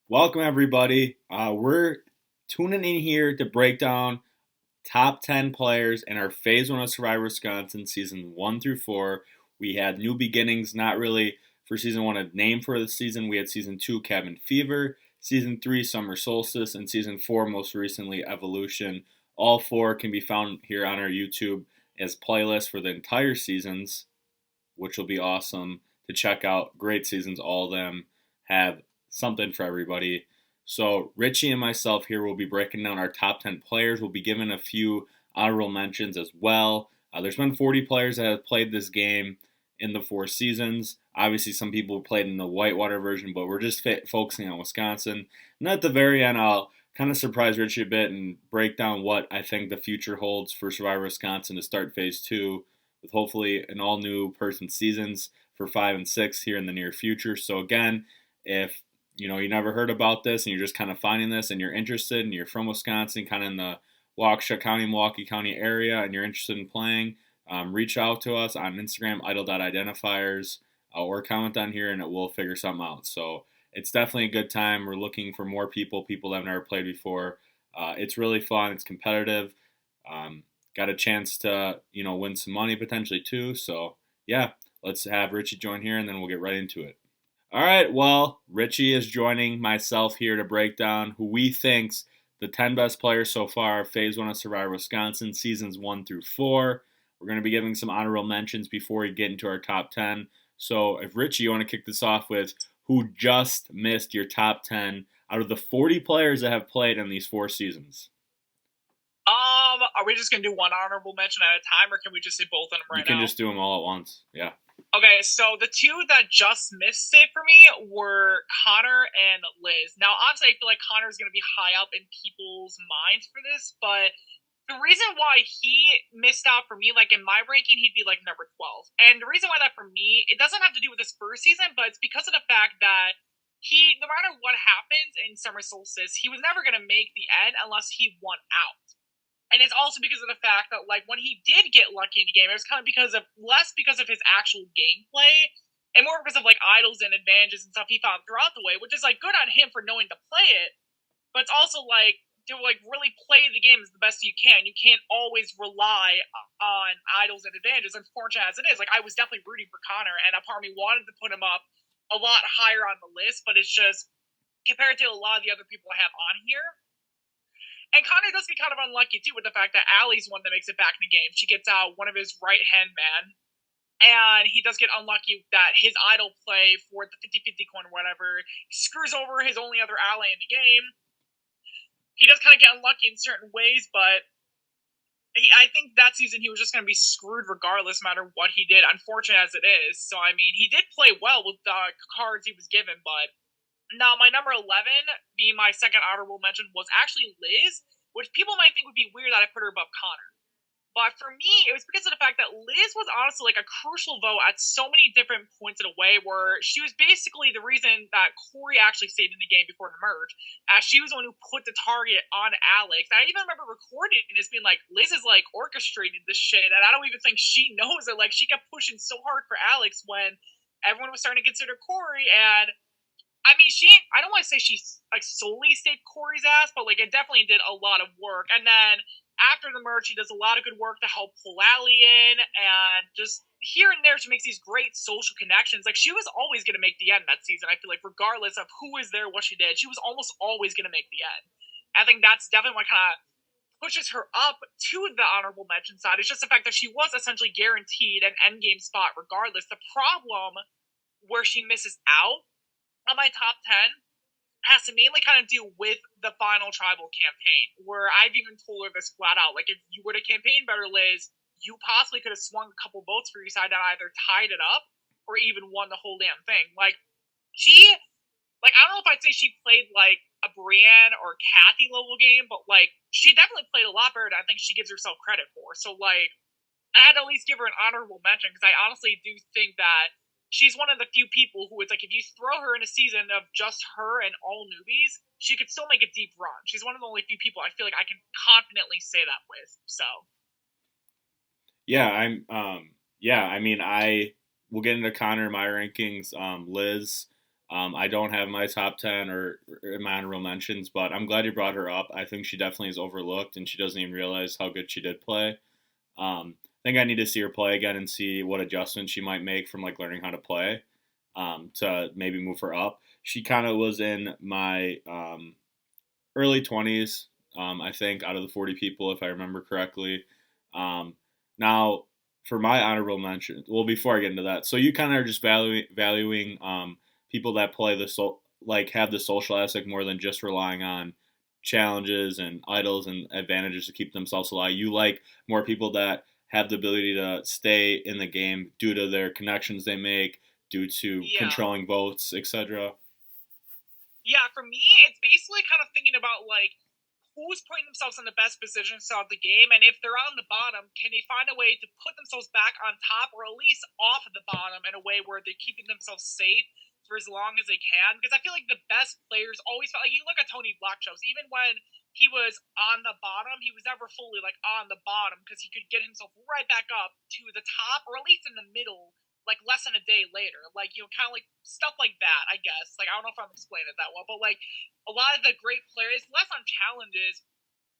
Welcome, everybody. We're tuning in here to break down top 10 players in our Phase 1 of Survivor Wisconsin, season 1 through 4. We had new beginnings, not really for season 1 a name for the season. We had season 2, Cabin Fever, season 3, Summer Solstice, and season 4, most recently, Evolution. All four can be found here on our YouTube as playlists for the entire seasons, which will be awesome to check out. Great seasons, all of them have something for everybody. So, Richie and myself here will be breaking down our top 10 players. We'll be giving a few honorable mentions as well. There's been 40 players that have played this game in the 4 seasons. Obviously, some people played in the Whitewater version, but we're just focusing on Wisconsin. And at the very end, I'll kind of surprise Richie a bit and break down what I think the future holds for Survivor Wisconsin to start phase 2 with hopefully an all new person seasons for 5 and 6 here in the near future. So again, if you never heard about this and you're just kind of finding this and you're interested and you're from Wisconsin, kind of in the Waukesha County, Milwaukee County area, and you're interested in playing, reach out to us on Instagram, idle.identifiers, or comment on here and it will figure something out. So it's definitely a good time. We're looking for more people that have never played before. It's really fun. It's competitive. Um, Got a chance to win some money potentially too. So yeah, let's have Richie join here and then we'll get right into it. All right, well, Richie is joining myself here to break down who we think's the 10 best players so far of Phase 1 of Survivor Wisconsin, seasons 1 through 4. We're going to be giving some honorable mentions before we get into our top 10. So, if Richie, you want to kick this off with who just missed your top 10 out of the 40 players that have played in these 4 seasons. Are we just gonna do one honorable mention at a time, or can we just say both of them right now? You can just do them all at once. Yeah. Okay, so the two that just missed it for me were Connor and Liz. Now, obviously, I feel like Connor's going to be high up in people's minds for this, but the reason why he missed out for me, like in my ranking, he'd be like number 12. And the reason why that for me, it doesn't have to do with his first season, but it's because of the fact that no matter what happens in Summer Solstice, he was never going to make the end unless he won out. And it's also because of the fact that, like, when he did get lucky in the game, it was kind of less because of his actual gameplay, and more because of, like, idols and advantages and stuff he found throughout the way, which is, like, good on him for knowing to play it, but it's also, like, to, like, really play the game as the best you can. You can't always rely on idols and advantages, unfortunate as it is. Like, I was definitely rooting for Connor, and a part of me wanted to put him up a lot higher on the list, but it's just, compared to a lot of the other people I have on here, and Connor does get kind of unlucky, too, with the fact that Allie's one that makes it back in the game. She gets out one of his right-hand men, and he does get unlucky that his idol play for the 50-50 coin or whatever screws over his only other ally in the game. He does kind of get unlucky in certain ways, but I think that season he was just going to be screwed regardless, no matter what he did, unfortunate as it is. So, I mean, he did play well with the cards he was given, but now, my number 11, being my second honorable mention, was actually Liz, which people might think would be weird that I put her above Connor. But for me, it was because of the fact that Liz was honestly like a crucial vote at so many different points in a way, where she was basically the reason that Corey actually stayed in the game before the merge, as she was the one who put the target on Alex. I even remember recording it as being like, Liz is like orchestrating this shit, and I don't even think she knows it. Like, she kept pushing so hard for Alex when everyone was starting to consider Corey, and I mean, I don't want to say she like solely saved Corey's ass, but like it definitely did a lot of work. And then after the merge, she does a lot of good work to help pull Allie in, and just here and there, she makes these great social connections. Like, she was always going to make the end that season. I feel like regardless of who was there, what she did, she was almost always going to make the end. I think that's definitely what kind of pushes her up to the honorable mention side. It's just the fact that she was essentially guaranteed an endgame spot regardless. The problem where she misses out on my top 10 has to mainly kind of do with the final tribal campaign, where I've even told her this flat out. Like, if you would have campaigned better, Liz, you possibly could have swung a couple votes for your side that either tied it up or even won the whole damn thing. Like, I don't know if I'd say she played, like, a Brienne or Kathy level game, but, like, she definitely played a lot better than I think she gives herself credit for. So, like, I had to at least give her an honorable mention, because I honestly do think that she's one of the few people who it's like, if you throw her in a season of just her and all newbies, she could still make a deep run. She's one of the only few people I feel like I can confidently say that with. So Yeah, I mean, I will get into Connor in my rankings. Liz, I don't have my top 10 or in my honorable mentions, but I'm glad you brought her up. I think she definitely is overlooked, and she doesn't even realize how good she did play. I think I need to see her play again and see what adjustments she might make from like learning how to play to maybe move her up. She kind of was in my early 20s, I think, out of the 40 people, if I remember correctly. Um, now, for my honorable mention, well, before I get into that, so you kind of are just valuing people that play like have the social aspect more than just relying on challenges and idols and advantages to keep themselves alive. You like more people that have the ability to stay in the game due to their connections they make, due to Yeah. controlling votes, etc. Yeah, for me, it's basically kind of thinking about like who's putting themselves in the best position throughout the game, and if they're on the bottom, can they find a way to put themselves back on top, or at least off of the bottom in a way where they're keeping themselves safe for as long as they can? Because I feel like the best players always felt like you look at Tony Blackshaw's, even when he was on the bottom, he was never fully like on the bottom because he could get himself right back up to the top, or at least in the middle like less than a day later. Like, kind of like stuff like that, I guess. Like, I don't know if I'm explaining it that well, but like a lot of the great players, less on challenges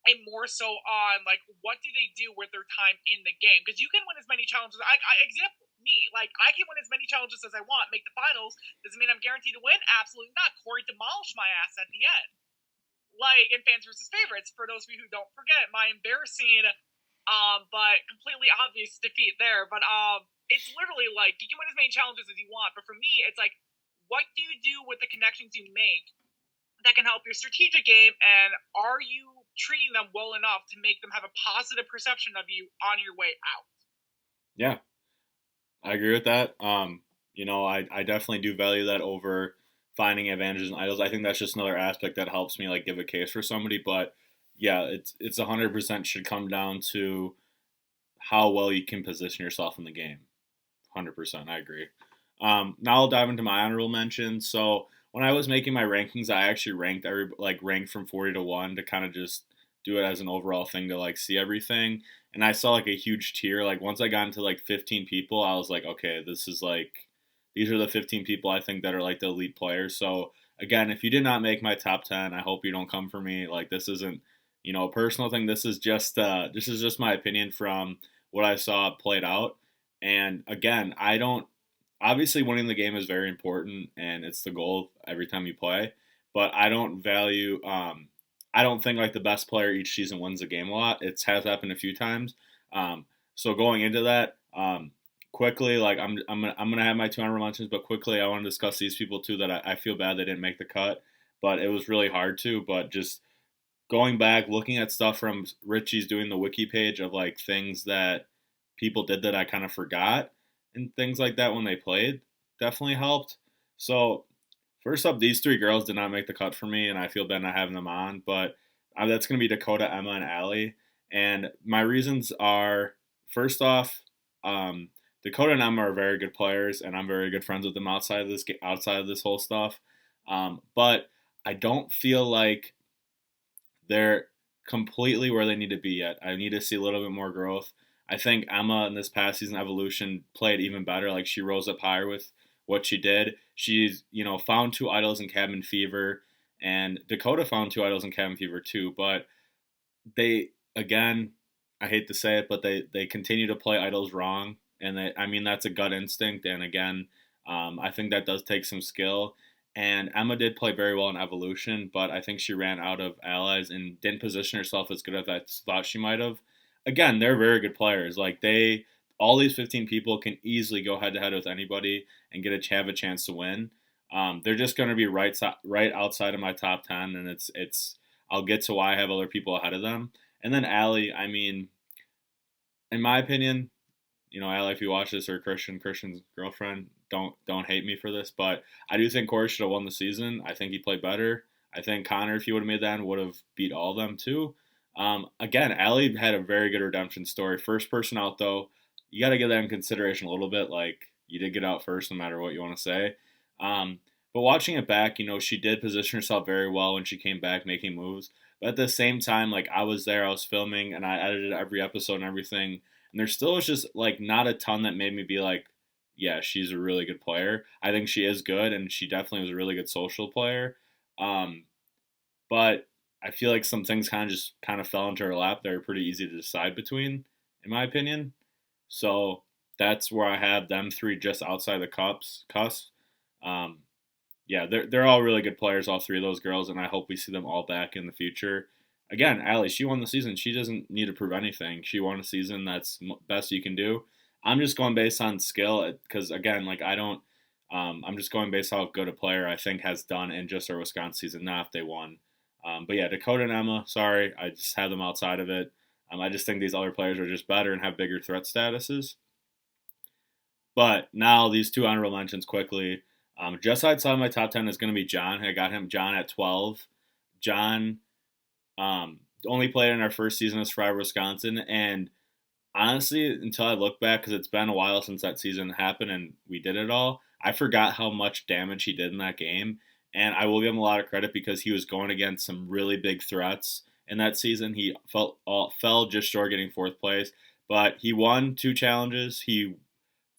and more so on like what do they do with their time in the game? Because you can win as many challenges. Example me, like I can win as many challenges as I want, make the finals. Doesn't mean I'm guaranteed to win. Absolutely not. Corey demolished my ass at the end. Like in fans versus favorites. For those of you who don't forget, my embarrassing, but completely obvious defeat there. But it's literally like you can win as many challenges as you want. But for me, it's like, what do you do with the connections you make that can help your strategic game, and are you treating them well enough to make them have a positive perception of you on your way out? Yeah, I agree with that. I definitely do value that over finding advantages and idols. I think that's just another aspect that helps me like give a case for somebody. But yeah, it's 100% should come down to how well you can position yourself in the game. 100%, I agree. Now I'll dive into my honorable mentions. So when I was making my rankings, I actually ranked from 40 to 1 to kind of just do it as an overall thing to like see everything. And I saw like a huge tier. Like once I got into like 15 people, I was like, okay, this is like these are the 15 people I think that are like the elite players. So again, if you did not make my top 10, I hope you don't come for me. Like this isn't, a personal thing. This is just my opinion from what I saw played out. And again, I don't obviously winning the game is very important and it's the goal every time you play, but I don't think like the best player each season wins the game a lot. It has happened a few times. So going into that, quickly, like I'm gonna have my two honorable mentions, but quickly I want to discuss these people too that I feel bad they didn't make the cut, but it was really hard to. But just going back, looking at stuff from Richie's doing the wiki page of like things that people did that I kind of forgot and things like that when they played definitely helped. So first up, these three girls did not make the cut for me, and I feel bad not having them on. But that's going to be Dakota, Emma, and Allie. And my reasons are first off, Dakota and Emma are very good players, and I'm very good friends with them outside of this whole stuff. But I don't feel like they're completely where they need to be yet. I need to see a little bit more growth. I think Emma in this past season Evolution played even better. Like she rose up higher with what she did. She's, found two idols in Cabin Fever, and Dakota found two idols in Cabin Fever too. But they, again, I hate to say it, but they continue to play idols wrong. And that's a gut instinct. And again, I think that does take some skill. And Emma did play very well in Evolution, but I think she ran out of allies and didn't position herself as good as I thought she might have. Again, they're very good players. Like all these 15 people can easily go head to head with anybody and have a chance to win. They're just going to be right outside of my top 10, and it's I'll get to why I have other people ahead of them. And then Allie, I mean, in my opinion, Allie, if you watch this, or Christian's girlfriend, don't hate me for this, but I do think Corey should have won the season. I think he played better. I think Connor, if he would have made that, would have beat all of them too. Again, Allie had a very good redemption story. First person out though, you got to give that in consideration a little bit. Like you did get out first, no matter what you want to say. But watching it back, she did position herself very well when she came back making moves. But at the same time, like I was there, I was filming, and I edited every episode and everything. And there still was just like not a ton that made me be like, yeah, she's a really good player. I think she is good, and she definitely was a really good social player. Um, but I feel like some things kind of fell into her lap that are pretty easy to decide between, in my opinion. So that's where I have them three just outside the cusp. Um, yeah, they're all really good players, all three of those girls, and I hope we see them all back in the future. Again, Allie, she won the season. She doesn't need to prove anything. She won a season. That's best you can do. I'm just going based on skill because again, like I don't. I'm just going based on how good a player I think has done in just our Wisconsin season, not if they won. But yeah, Dakota and Emma, sorry, I just have them outside of it. I just think these other players are just better and have bigger threat statuses. But now these two honorable mentions quickly. Just outside my top 10 is going to be John. I got him John at 12. John only played in our first season as Survivor Wisconsin. And honestly, until I look back, because it's been a while since that season happened and we did it all, I forgot how much damage he did in that game. And I will give him a lot of credit because he was going against some really big threats in that season. He fell just short getting fourth place, but he won two challenges. He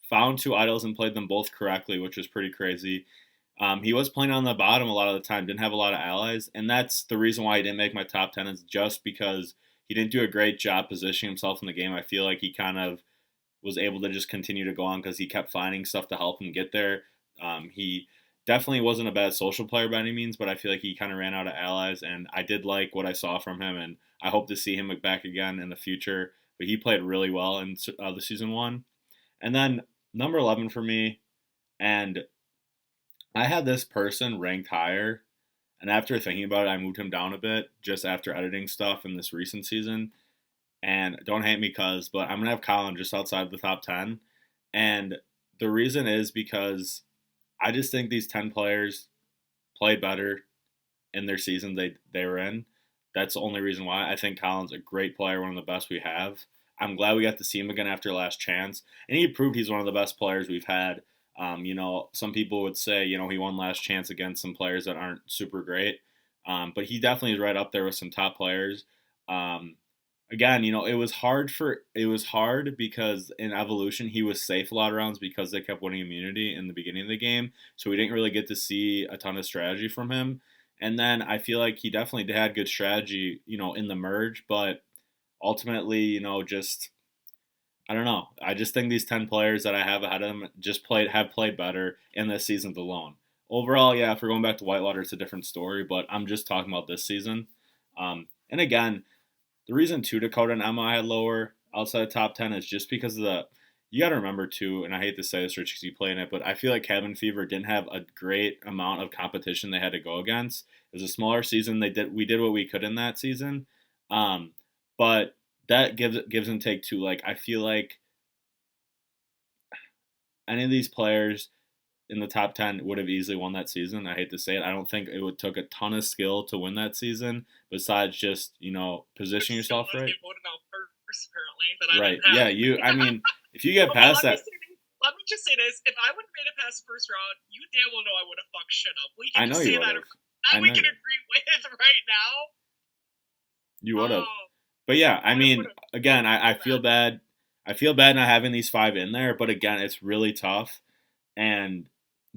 found two idols and played them both correctly, which was pretty crazy. He was playing on the bottom a lot of the time, didn't have a lot of allies, and that's the reason why he didn't make my top 10 is just because he didn't do a great job positioning himself in the game. I feel like he kind of was able to just continue to go on because he kept finding stuff to help him get there. He definitely wasn't a bad social player by any means, but I feel like he kind of ran out of allies, and I did like what I saw from him, and I hope to see him back again in the future. But he played really well in the season one. And then number 11 for me, and I had this person ranked higher. And after thinking about it, I moved him down a bit just after editing stuff in this recent season. And don't hate me, but I'm going to have Colin just outside the top 10. And the reason is because I just think these 10 players played better in their season they were in. That's the only reason why. I think Colin's a great player, one of the best we have. I'm glad we got to see him again after last chance, and he proved he's one of the best players we've had. Some people would say, he won last chance against some players that aren't super great, but he definitely is right up there with some top players. Um, Again, it was hard because in evolution he was safe a lot of rounds because they kept winning immunity in the beginning of the game, so we didn't really get to see a ton of strategy from him. And then I feel like he definitely had good strategy, in the merge, but ultimately, just I don't know. I just think these 10 players that I have ahead of them have played better in this season alone. Overall, yeah, if we're going back to Whitewater, it's a different story, but I'm just talking about this season. And again, the reason too Dakota and Emma I had lower outside the top 10 is just because of you got to remember too, and I hate to say this, Rich, because you play in it, but I feel like Cabin Fever didn't have a great amount of competition they had to go against. It was a smaller season. We did what we could in that season, but that gives and take too. Like I feel like any of these players in the top 10 would have easily won that season. I hate to say it. I don't think it would took a ton of skill to win that season besides just, positioning yourself right. Voted out first, apparently, that I Right. didn't have. Yeah, I mean, if you get Okay, past that, let me just say this. If I would have made it past the first round, you damn well know I would have fucked shit up. We I can know just you say would that. have. That we can agree with right now. You would have. Oh, But yeah, I I mean, would have. again, I feel bad. I feel bad not having these five in there, but again, it's really tough. And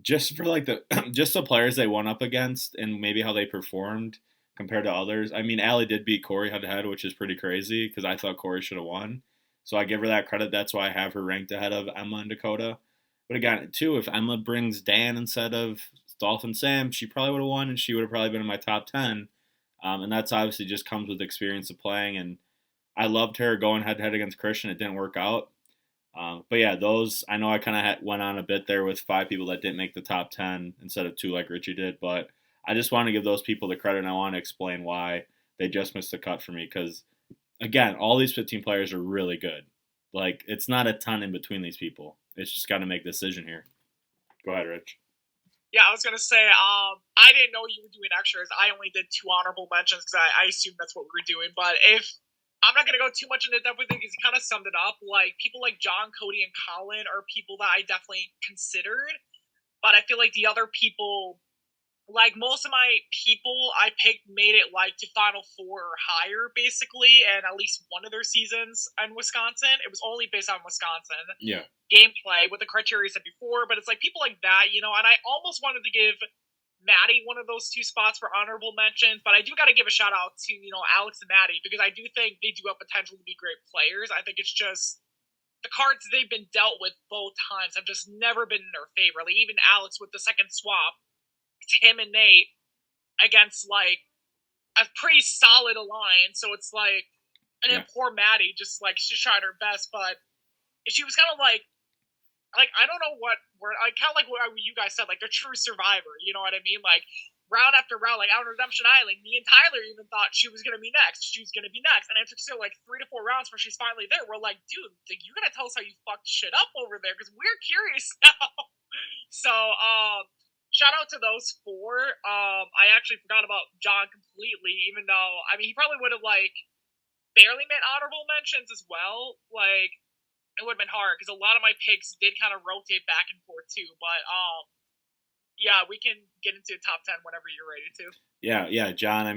just for like just the players they went up against and maybe how they performed compared to others. I mean, Allie did beat Corey head to head, which is pretty crazy because I thought Corey should have won. So I give her that credit. That's why I have her ranked ahead of Emma and Dakota. But again, too, if Emma brings Dan instead of Dolphin Sam, she probably would have won and she would have probably been in my top 10. And that's obviously just comes with experience of playing. And I loved her going head to head against Christian. It didn't work out. But yeah, those I know I kind of went on a bit there with five people that didn't make the top 10 instead of two like Richie did. But I just want to give those people the credit, and I want to explain why they just missed the cut for me. Because again, all these 15 players are really good. Like it's not a ton in between these people. It's just got to make a decision here. Go ahead, Rich. Yeah, I was gonna say, I didn't know you were doing extras. I only did two honorable mentions because I assumed that's what we were doing. But if I'm not gonna go too much into depth with it because you kind of summed it up. Like people like John, Cody, and Colin are people that I definitely considered, but I feel like the other people like most of my people I picked made it like to Final Four or higher, basically, and at least one of their seasons in Wisconsin. It was only based on Wisconsin Yeah. gameplay with the criteria I said before, but it's like people like that, and I almost wanted to give Maddie one of those two spots for honorable mentions, but I do got to give a shout out to, Alex and Maddie, because I do think they do have potential to be great players. I think it's just the cards they've been dealt with both times have just never been in their favor. Like even Alex with the second swap, him and Nate against like a pretty solid alliance. So it's like, and then poor Maddie just like she's trying her best, but she was kind of like I don't know what word, like kind of like what you guys said, like the true survivor. You know what I mean? Like round after round, like out on Redemption Island, me and Tyler even thought she was gonna be next. She was gonna be next, and it took still like 3 to 4 rounds where she's finally there. We're like, dude, you gotta tell us how you fucked shit up over there because we're curious now. So, shout out to those four. I actually forgot about John completely, even though he probably would have like barely made honorable mentions as well. Like it would have been hard because a lot of my picks did kind of rotate back and forth too. But yeah, we can get into the top 10 whenever you're ready to. Yeah, John.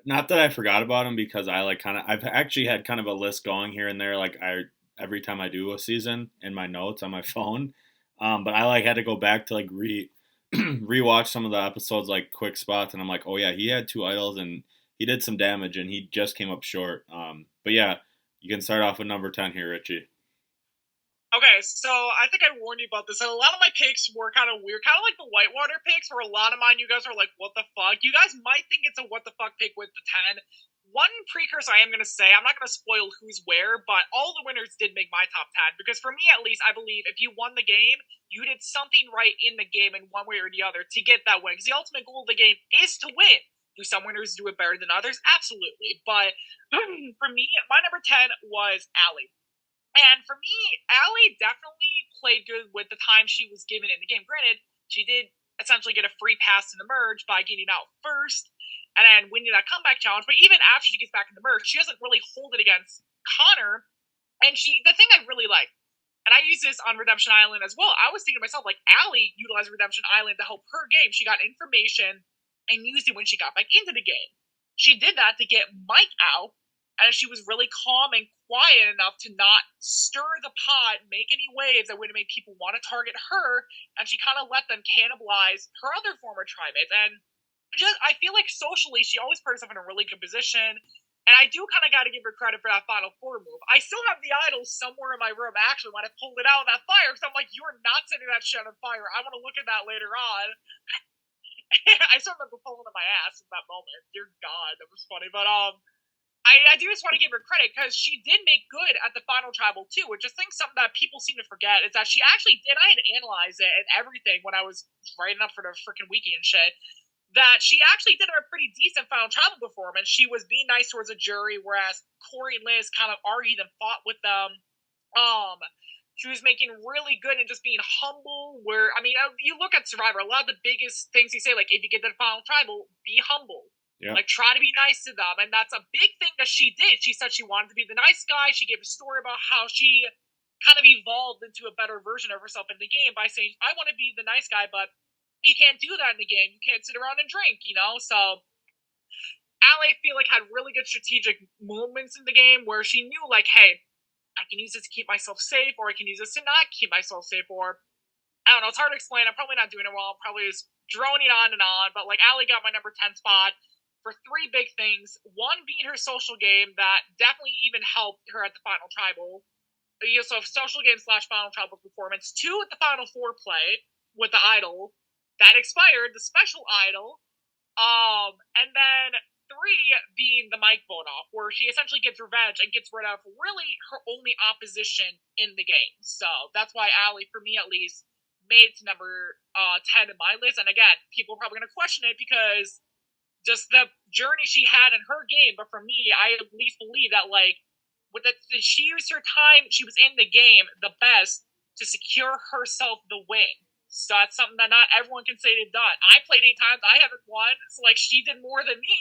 Not that I forgot about him because I've actually had kind of a list going here and there. Like every time I do a season in my notes on my phone. But I had to go back to rewatch some of the episodes, like quick spots, and I'm like, oh yeah, he had two idols and he did some damage and he just came up short. But yeah, you can start off with number 10 here, Richie. Okay, so I think I warned you about this. And a lot of my picks were kind of weird, kind of like the Whitewater picks, where a lot of mine you guys are like, what the fuck? You guys might think it's a what the fuck pick with the 10. One precursor I am going to say, I'm not going to spoil who's where, but all the winners did make my top 10. Because for me, at least, I believe if you won the game, you did something right in the game in one way or the other to get that win. Because the ultimate goal of the game is to win. Do some winners do it better than others? Absolutely. But for me, my number 10 was Allie. And for me, Allie definitely played good with the time she was given in the game. Granted, she did essentially get a free pass in the merge by getting out first and then winning that comeback challenge. But even after she gets back in the merge, she doesn't really hold it against Connor. And the thing I really like, and I use this on Redemption Island as well, I was thinking to myself, like, Allie utilized Redemption Island to help her game. She got information and used it when she got back into the game. She did that to get Mike out, and she was really calm and quiet enough to not stir the pot, make any waves that would have made people want to target her, and she kind of let them cannibalize her other former trimates. And I feel like socially, she always put herself in a really good position, and I do kind of got to give her credit for that Final Four move. I still have the idol somewhere in my room, actually, when I pulled it out of that fire, because I'm like, you are not setting that shit on fire. I want to look at that later on. I still remember pulling in my ass at that moment. Dear God, that was funny. But I do just want to give her credit because she did make good at the final tribal too, which I think something that people seem to forget is that she actually did. I had to analyze it and everything when I was writing up for the freaking wiki and shit. That she actually did have a pretty decent final tribal performance. She was being nice towards a jury, whereas Corey and Liz kind of argued and fought with them. She was making really good and just being humble. Where you look at Survivor, a lot of the biggest things you say, like if you get to the final tribal, be humble. Yeah. Like, try to be nice to them. And that's a big thing that she did. She said she wanted to be the nice guy. She gave a story about how she kind of evolved into a better version of herself in the game by saying, I want to be the nice guy, but you can't do that in the game. You can't sit around and drink, So, Allie, I feel like, had really good strategic moments in the game where she knew, like, hey, I can use this to keep myself safe, or I can use this to not keep myself safe, or I don't know. It's hard to explain. I'm probably not doing it well. I'm probably just droning on and on, but, like, Allie got my number 10 spot for three big things. One being her social game that definitely even helped her at the final tribal. So social game / final tribal performance. 2 at the final 4 play with the idol that expired, the special idol. And then 3 being the mic vote off, where she essentially gets revenge and gets rid of really her only opposition in the game. So that's why Allie, for me at least, made it to number 10 in my list. And again, people are probably going to question it because just the journey she had in her game. But for me, I at least believe that, like, she used her time she was in the game the best to secure herself the win. So that's something that not everyone can say they've done. I played 8 times. I haven't won. So, like, she did more than me.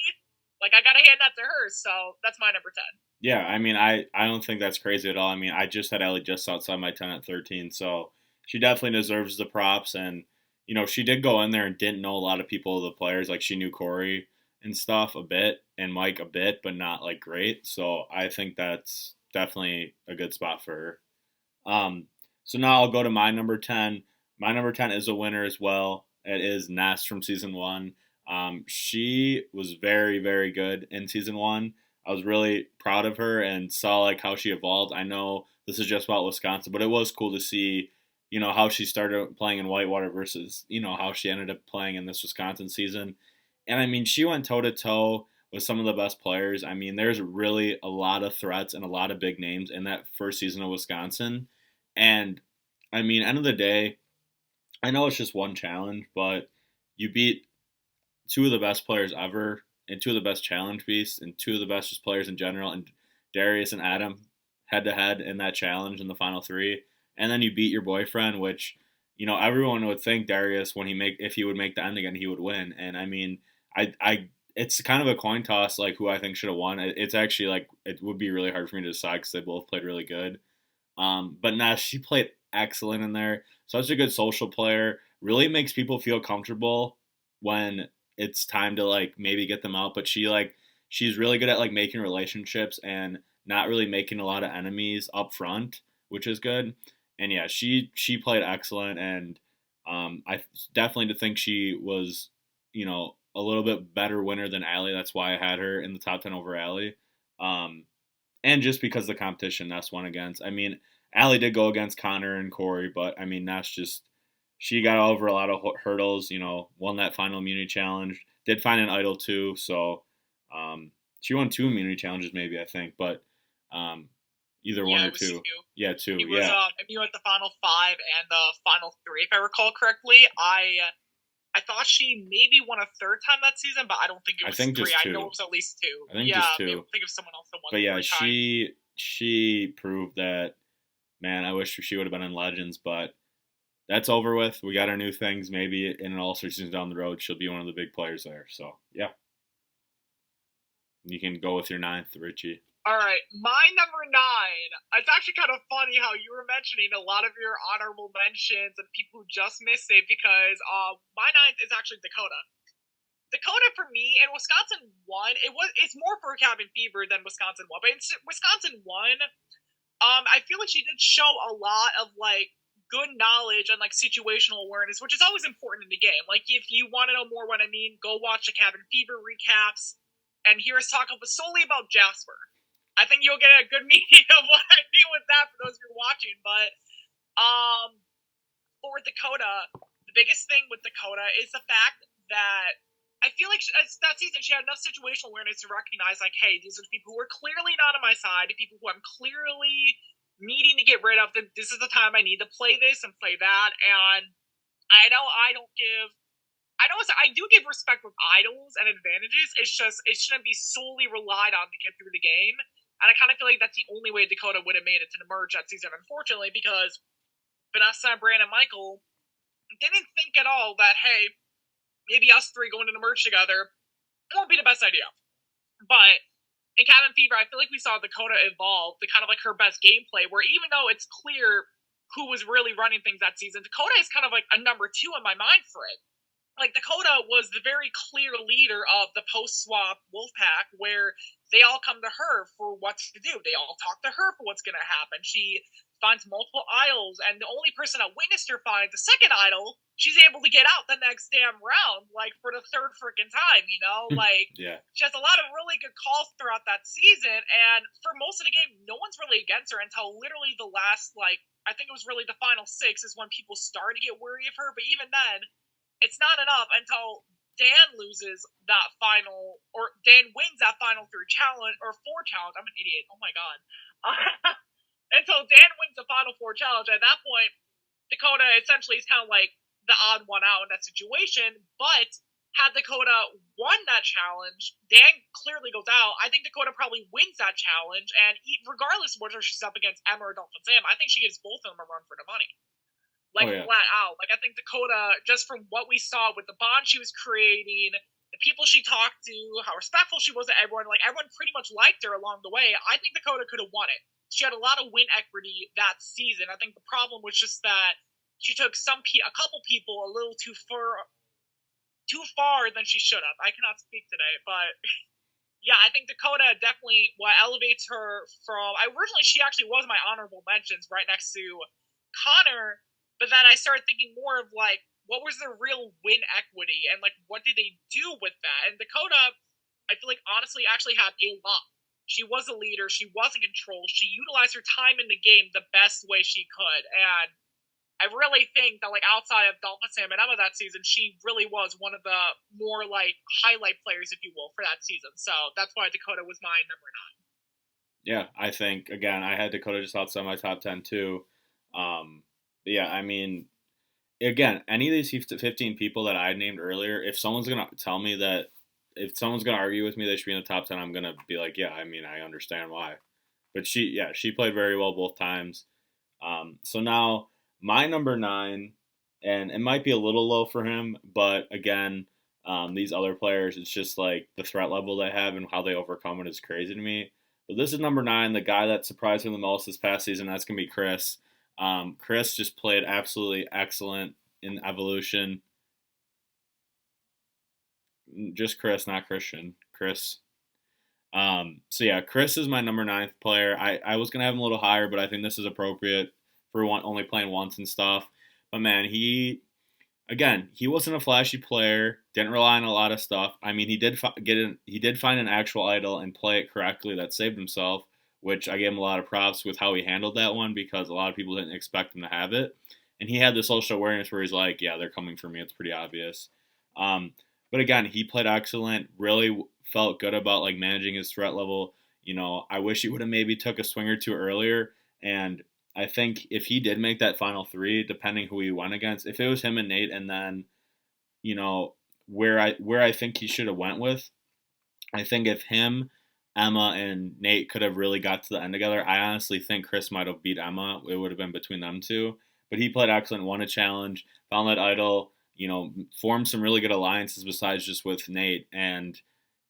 Like, I got to hand that to her. So that's my number 10. Yeah, I don't think that's crazy at all. I just had Ellie just outside my 10 at 13. So she definitely deserves the props. And, she did go in there and didn't know a lot of people, the players. Like she knew Corey and stuff a bit and Mike a bit, but not like great. So I think that's definitely a good spot for her. So now I'll go to my number 10. My number 10 is a winner as well. It is Ness from season one. She was very, very good in season one. I was really proud of her and saw like how she evolved. I know this is just about Wisconsin, but it was cool to see, how she started playing in Whitewater versus, how she ended up playing in this Wisconsin season. And I mean, she went toe to toe with some of the best players. I mean, there's really a lot of threats and a lot of big names in that first season of Wisconsin. And I mean, end of the day, I know it's just one challenge, but you beat two of the best players ever and two of the best challenge beasts and two of the best just players in general, and Darius and Adam head to head in that challenge in the final three. And then you beat your boyfriend, which, everyone would think Darius, if he would make the end again, he would win. And I mean, it's kind of a coin toss, like who I think should have won. It's actually like, it would be really hard for me to decide because they both played really good. But Ness, she played excellent in there. Such a good social player. Really makes people feel comfortable when it's time to like maybe get them out. But she's really good at like making relationships and not really making a lot of enemies up front, which is good. And yeah, she played excellent, and I definitely think she was, a little bit better winner than Allie. That's why I had her in the top 10 over Allie. And just because the competition Ness won against. I mean, Allie did go against Connor and Corey, but I mean, Ness she got over a lot of hurdles, won that final immunity challenge, did find an idol too. So she won 2 immunity challenges, maybe, I think, but either one or two. Two. Yeah, 2. He was at the final 5 and the final 3, if I recall correctly. I thought she maybe won a third time that season, but I don't think it was 3. Just 2. I know it was at least 2. I think just 2. I think of someone else that won. But yeah, she proved that. Man, I wish she would have been in Legends, but that's over with. We got our new things. Maybe in an All-Star season down the road, she'll be one of the big players there. So yeah, you can go with your 9th, Richie. All right, my number 9. It's actually kind of funny how you were mentioning a lot of your honorable mentions and people who just missed it, because my 9th is actually Dakota. Dakota for me, and Wisconsin won. It's more for Cabin Fever than Wisconsin won, but Wisconsin won. I feel like she did show a lot of like good knowledge and like situational awareness, which is always important in the game. Like if you want to know more what I mean, go watch the Cabin Fever recaps and hear us talk solely about Jasper. I think you'll get a good meaning of what I mean with that for those who are watching. But for Dakota, the biggest thing with Dakota is the fact that I feel like that season she had enough situational awareness to recognize, like, hey, these are the people who are clearly not on my side, the people who I'm clearly needing to get rid of. This is the time I need to play this and play that. And I know I do give respect with idols and advantages. It's just it shouldn't be solely relied on to get through the game. And I kind of feel like that's the only way Dakota would have made it to the merge that season, unfortunately, because Vanessa, Brandon, and Michael didn't think at all that, hey, maybe us 3 going to the merge together won't be the best idea. But in Cabin Fever, I feel like we saw Dakota evolve to kind of like her best gameplay, where even though it's clear who was really running things that season, Dakota is kind of like a number 2 in my mind for it. Like, Dakota was the very clear leader of the post-swap Wolfpack, where they all come to her for what to do. They all talk to her for what's going to happen. She finds multiple idols, and the only person that witnessed her find the second idol, she's able to get out the next damn round, like, for the third freaking time, Like, yeah. She has a lot of really good calls throughout that season, and for most of the game, no one's really against her until literally the last, like, I think it was really the final 6 is when people started to get wary of her, but even then, it's not enough until Dan loses that final, or Dan wins that final 3 challenge, or 4 challenge. I'm an idiot. Oh my god. Until Dan wins the final 4 challenge. At that point, Dakota essentially is kind of like the odd one out in that situation. But had Dakota won that challenge, Dan clearly goes out. I think Dakota probably wins that challenge. And regardless of whether she's up against Emma or Dolphin Sam, I think she gives both of them a run for the money. Flat out. Like, I think Dakota, just from what we saw with the bond she was creating, the people she talked to, how respectful she was to everyone, like, everyone pretty much liked her along the way. I think Dakota could have won it. She had a lot of win equity that season. I think the problem was just that she took a couple people a little too far than she should have. I cannot speak today, but yeah, I think Dakota definitely what elevates her from. Originally, she actually was my honorable mentions right next to Connor, but then I started thinking more of like what was their real win equity and like what did they do with that? And Dakota, I feel like honestly actually had a lot. She was a leader. She was in control. She utilized her time in the game the best way she could, and I really think that like outside of Dolphin Sam and Emma that season, she really was one of the more like highlight players, if you will, for that season. So that's why Dakota was my number nine. Yeah, I think again I had Dakota just outside my top 10 too. Yeah, I mean, again, any of these 15 people that I named earlier, if someone's gonna tell me that, if someone's gonna argue with me they should be in the top 10, I'm gonna be like, yeah, I mean, I understand why. But she played very well both times. So now my number nine, and it might be a little low for him, but again, these other players, it's just like the threat level they have and how they overcome it is crazy to me. But this is number nine, the guy that surprised me the most this past season. That's gonna be Chris. Chris just played absolutely excellent in Evolution. Just Chris, not Christian. Chris. So yeah, Chris is my number ninth player. I was gonna have him a little higher, but I think this is appropriate for only playing once and stuff. But man, he wasn't a flashy player. Didn't rely on a lot of stuff. I mean, he did find an actual idol and play it correctly that saved himself, which I gave him a lot of props with how he handled that one because a lot of people didn't expect him to have it. And he had the social awareness where he's like, yeah, they're coming for me. It's pretty obvious. Um, but again, he played excellent. Really felt good about like managing his threat level. I wish he would have maybe took a swing or two earlier. And I think if he did make that final three, depending who he went against, if it was him and Nate, and then you know where I think he should have went with, I think if him, Emma, and Nate could have really got to the end together, I honestly think Chris might have beat Emma. It would have been between them two. But he played excellent, won a challenge, found that idol, formed some really good alliances besides just with Nate. And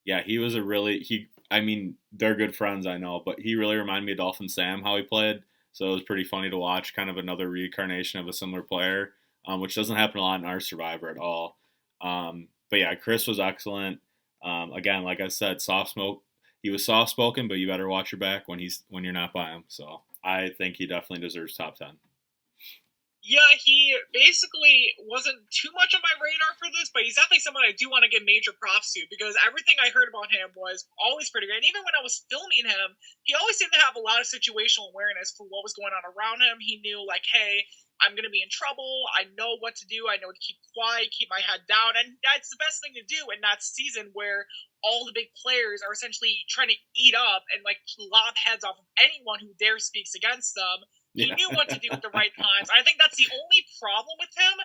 yeah, he was I mean, they're good friends, I know, but he really reminded me of Dolphin Sam, how he played. So it was pretty funny to watch, kind of another reincarnation of a similar player, which doesn't happen a lot in our Survivor at all. But yeah, Chris was excellent. Again, like I said, soft smoke. He was soft spoken, but you better watch your back when you're not by him. So I think he definitely deserves top 10. Yeah, he basically wasn't too much on my radar for this, but he's definitely someone I do want to give major props to because everything I heard about him was always pretty great. And even when I was filming him, he always seemed to have a lot of situational awareness for what was going on around him. He knew, like, hey, I'm going to be in trouble. I know what to do. I know to keep quiet, keep my head down. And that's the best thing to do in that season where all the big players are essentially trying to eat up and, like, lob heads off of anyone who dare speaks against them. He knew what to do at the right times. I think that's the only problem with him.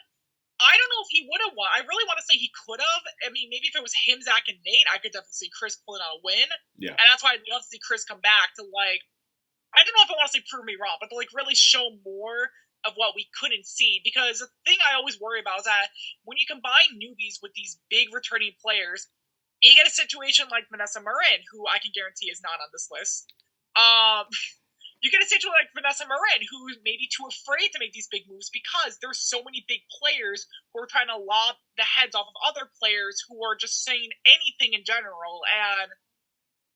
I don't know if he would have won. I really want to say he could have. I mean, maybe if it was him, Zach, and Nate, I could definitely see Chris pulling out a win. Yeah. And that's why I'd love to see Chris come back to, like, I don't know if I want to say prove me wrong, but to, like, really show more of what we couldn't see. Because the thing I always worry about is that when you combine newbies with these big returning players, you get a situation like Vanessa Marin, who I can guarantee is not on this list. You get a situation like Vanessa Marin, who's maybe too afraid to make these big moves because there's so many big players who are trying to lob the heads off of other players who are just saying anything in general. And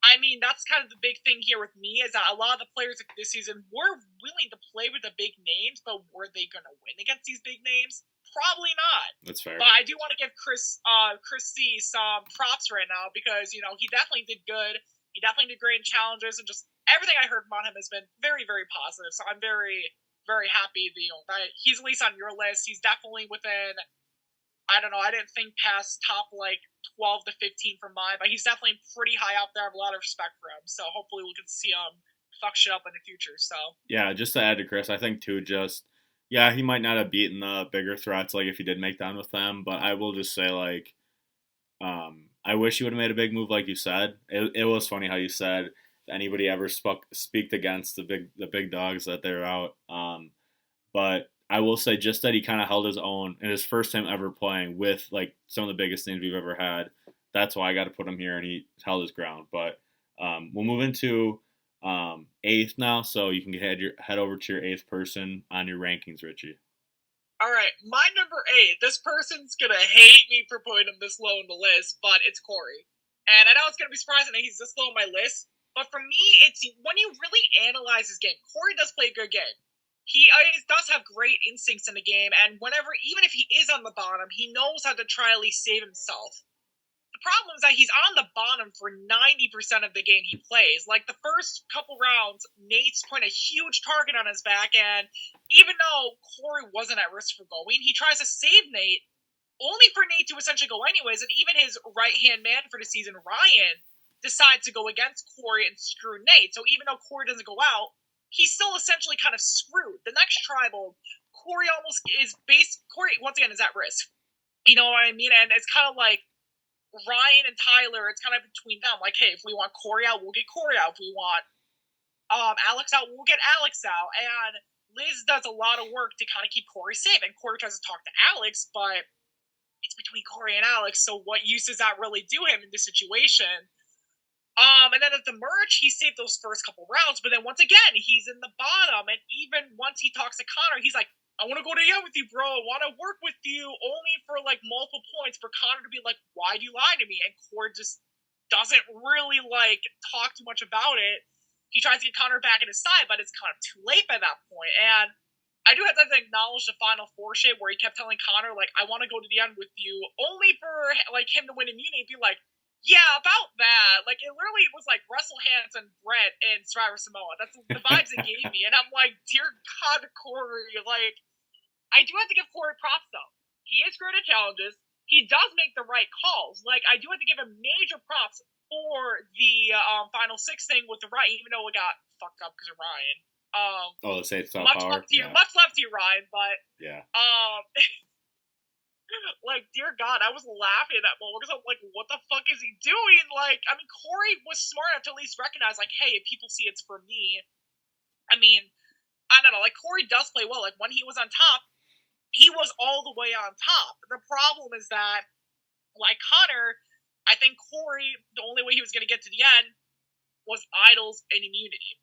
I mean, that's kind of the big thing here with me is that a lot of the players this season were willing to play with the big names, but were they going to win against these big names? Probably not. That's fair. But I do want to give Chris C some props right now because, he definitely did good. He definitely did great in challenges, and just everything I heard about him has been very, very positive. So I'm very, very happy that he's at least on your list. He's definitely within, I don't know, I didn't think past top like 12 to 15 for mine, but he's definitely pretty high up there. I have a lot of respect for him. So hopefully we can see him fuck shit up in the future. So yeah, just to add to Chris, I think too, he might not have beaten the bigger threats like if he did make down with them, but I will just say like, I wish he would have made a big move, like you said. It was funny how you said if anybody ever speaked against the big dogs that they're out. But I will say just that he kind of held his own in his first time ever playing with like some of the biggest names we've ever had. That's why I got to put him here, and he held his ground. But we'll move into eighth now, so you can head over to your eighth person on your rankings, Richie. All right, my number 8. This person's gonna hate me for putting him this low in the list, but it's Corey. And I know it's gonna be surprising that he's this low on my list, but for me, it's when you really analyze his game. Corey does play a good game. He does have great instincts in the game, and whenever, even if he is on the bottom, he knows how to try at least save himself. The problem is that he's on the bottom for 90% of the game he plays. Like, the first couple rounds, Nate's putting a huge target on his back, and even though Corey wasn't at risk for going, he tries to save Nate, only for Nate to essentially go anyways, and even his right-hand man for the season, Ryan, decides to go against Corey and screw Nate. So even though Corey doesn't go out, he's still essentially kind of screwed. The next tribal, Corey almost is Corey, once again, is at risk. You know what I mean? And it's kind of like Ryan and Tyler, it's kind of between them. Like, hey, if we want Corey out, we'll get Corey out. If we want Alex out, we'll get Alex out. And Liz does a lot of work to kind of keep Corey safe. And Corey tries to talk to Alex, but it's between Corey and Alex, so what use does that really do him in this situation? And then at the merge, he saved those first couple rounds, but then once again, he's in the bottom. And even once he talks to Connor, he's like, I want to go to the end with you, bro. I want to work with you, only for like multiple points for Connor to be like, why do you lie to me? And Corey just doesn't really like talk too much about it. He tries to get Connor back at his side, but it's kind of too late by that point. And I do have to acknowledge the Final Four shit where he kept telling Connor, like, I want to go to the end with you, only for like him to win immunity and be like, yeah, about that. Like, it literally was like Russell Hanson, Brett, and Survivor Samoa. That's the vibes it gave me. And I'm like, dear God, Corey. Like, I do have to give Corey props, though. He is great at challenges. He does make the right calls. Like, I do have to give him major props for the Final Six thing with the Ryan, even though it got fucked up because of Ryan. The safe stop much power. love to you, much love to you, Ryan. But yeah, like, dear God, I was laughing at that moment because I'm like, what the fuck is he doing? Like, I mean, Corey was smart enough to at least recognize, like, hey, if people see it's for me. I mean, I don't know. Like, Corey does play well. Like, when he was on top, he was all the way on top. The problem is that, like Connor, I think Corey, the only way he was going to get to the end was idols and immunity.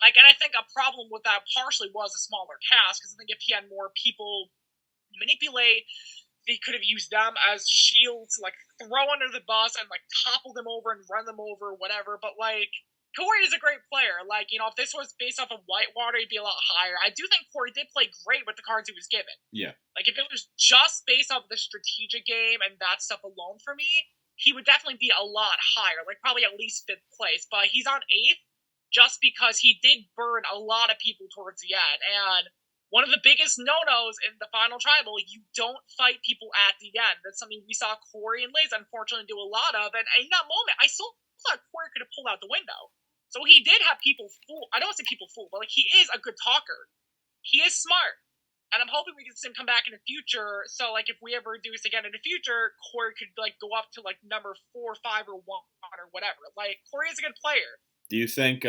Like, and I think a problem with that partially was a smaller cast, because I think if he had more people manipulate, they could have used them as shields, like, throw under the bus and, like, topple them over and run them over, whatever. But, like, Corey is a great player. Like, you know, if this was based off of Whitewater, he'd be a lot higher. I do think Corey did play great with the cards he was given. Yeah. Like, if it was just based off the strategic game and that stuff alone for me, he would definitely be a lot higher. Like, probably at least 5th place. But he's on 8th just because he did burn a lot of people towards the end. And one of the biggest no-nos in the final tribal, you don't fight people at the end. That's something we saw Corey and Liz unfortunately do a lot of. And in that moment, I still thought Corey could have pulled out the window. So he did have people fooled. I don't want to say people fooled, but like, he is a good talker. He is smart. And I'm hoping we can see him come back in the future. So like, if we ever do this again in the future, Corey could like go up to like number 4, 5, or 1 or whatever. Like, Corey is a good player. Do you think?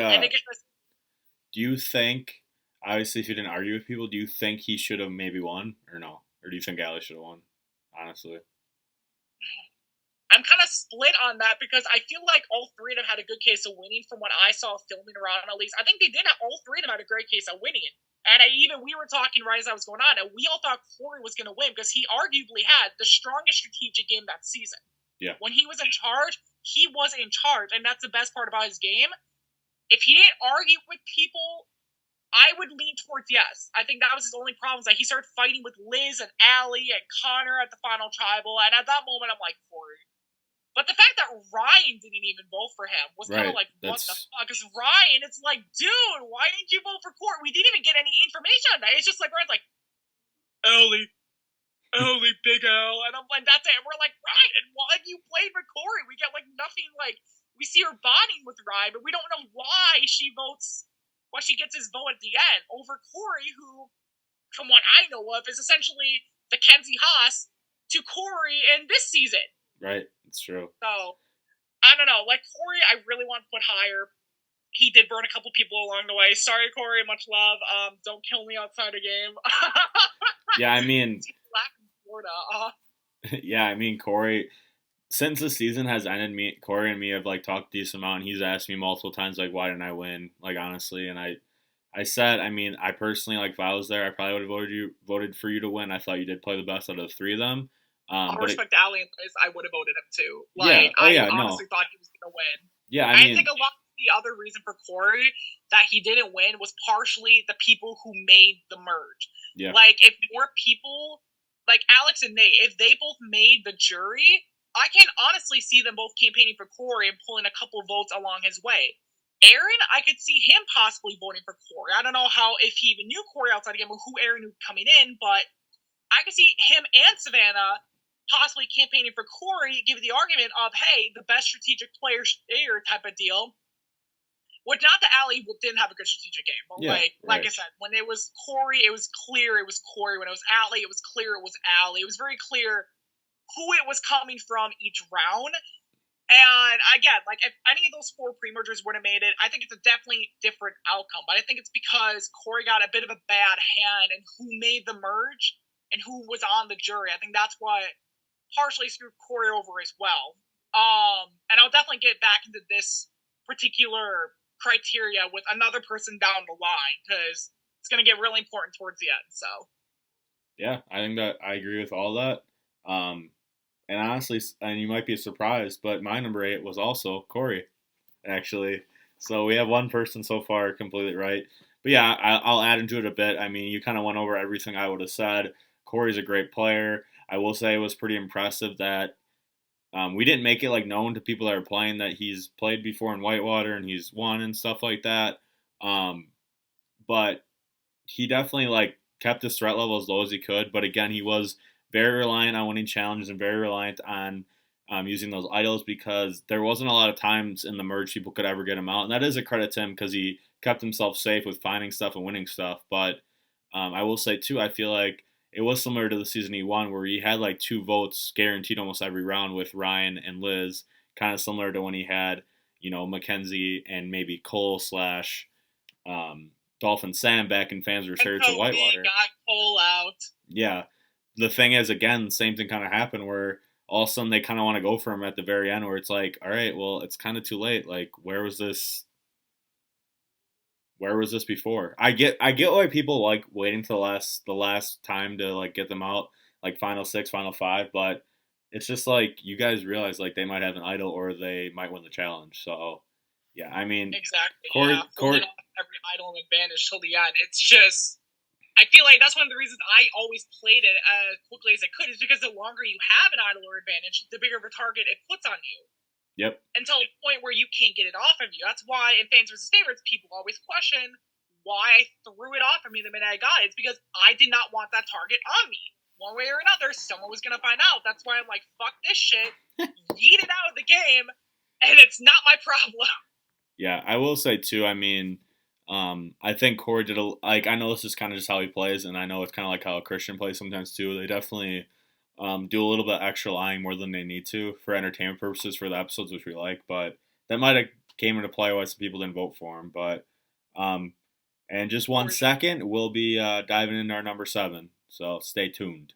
Obviously, if you didn't argue with people, do you think he should have maybe won or no? Or do you think Alex should have won? Honestly, I'm kind of split on that because I feel like all three of them had a good case of winning from what I saw filming around, at least. I think they did have, all three of them had a great case of winning. And we were talking right as I was going on, and we all thought Corey was going to win because he arguably had the strongest strategic game that season. Yeah. When he was in charge, he was in charge, and that's the best part about his game. If he didn't argue with people, I would lean towards yes. I think that was his only problem, is that he started fighting with Liz and Allie and Connor at the final tribal, and at that moment, I'm like, Corey. But the fact that Ryan didn't even vote for him was kind of like, what the fuck? Because Ryan, it's like, dude, why didn't you vote for Corey? We didn't even get any information on that. It's just like, Ryan's like, Allie, Big L, and I'm like, that's it. And we're like, Ryan, why you played with Corey? We get like nothing, like, we see her bonding with Ryan, but we don't know why she gets his vote at the end over Corey, who, from what I know of, is essentially the Kenzie Haas to Corey in this season. Right, it's true. So, I don't know. Like, Corey, I really want to put higher. He did burn a couple people along the way. Sorry, Corey, much love. Don't kill me outside the game. Yeah, I mean... Florida. Yeah, I mean, Corey... Since the season has ended, Corey and me have like talked a decent amount, and he's asked me multiple times like, why didn't I win? Like, honestly, and I I said, I mean, I personally, like, if I was there, I probably would have voted for you to win. I thought you did play the best out of the three of them. All But respect to Ali and Liz, I would have voted him too. yeah, Like, oh I yeah, honestly no, thought he was going to win. yeah. I I think mean, a lot of the other reason for Corey that he didn't win was partially the people who made the merge. yeah, Like, if more people, like Alex and Nate, if they both made the jury, I can honestly see them both campaigning for Corey and pulling a couple votes along his way. Aaron, I could see him possibly voting for Corey. I don't know how if he even knew Corey outside the game or who Aaron knew coming in, but I could see him and Savannah possibly campaigning for Corey, give the argument of, hey, the best strategic player type of deal. Which not that Ali didn't have a good strategic game, but yeah, like right. I said, when it was Corey, it was clear it was Corey. When it was Ali, it was clear it was Ali. It was very clear who it was coming from each round. And again, like if any of those four pre-mergers would have made it, I think it's a definitely different outcome. But I think it's because Corey got a bit of a bad hand and who made the merge and who was on the jury. I think that's what partially screwed Corey over as well. And I'll definitely get back into this particular criteria with another person down the line because it's going to get really important towards the end. So Yeah, I think that I agree with all that. And honestly, and you might be surprised, but my number 8 was also Corey, actually. So we have one person so far completely right. But yeah, I'll add into it a bit. I mean, you kind of went over everything I would have said. Corey's a great player. I will say it was pretty impressive that we didn't make it like known to people that are playing that he's played before in Whitewater and he's won and stuff like that. Um, but he definitely like kept his threat level as low as he could. But again, he was very reliant on winning challenges and very reliant on using those idols because there wasn't a lot of times in the merge people could ever get him out, and that is a credit to him because he kept himself safe with finding stuff and winning stuff. But I will say too, I feel like it was similar to the season he won, where he had like 2 votes guaranteed almost every round with Ryan and Liz, kind of similar to when he had Mackenzie and maybe Cole slash Dolphin Sam back in Fans Research at until we Whitewater. got Cole out. Yeah. The thing is, again, the same thing kind of happened where all of a sudden they kind of want to go for him at the very end where it's like, all right, well, it's kind of too late. Like, where was this? Where was this before? I get why people like waiting to the last time to like get them out, like final 6, final 5, but it's just like you guys realize like they might have an idol or they might win the challenge. So yeah, I mean, Exactly, Corey, yeah. Corey, Holding on to every idol advantage till the end. It's just I feel like that's one of the reasons I always played it as quickly as I could is because the longer you have an idol or advantage, the bigger of a target it puts on you. yep, Until a point where you can't get it off of you. That's why in Fans vs. Favorites, people always question why I threw it off of me the minute I got it. It's because I did not want that target on me. One way or another, someone was going to find out. That's why I'm like, fuck this shit, yeet it out of the game, and it's not my problem. yeah. I will say too. I mean, I think Corey did like. I know this is kind of just how he plays, and I know it's kind of like how a Christian plays sometimes too. They definitely do a little bit extra lying more than they need to for entertainment purposes for the episodes, which we like. But that might have came into play why some people didn't vote for him. But and just one For sure. second, we'll be diving into our number 7. So stay tuned.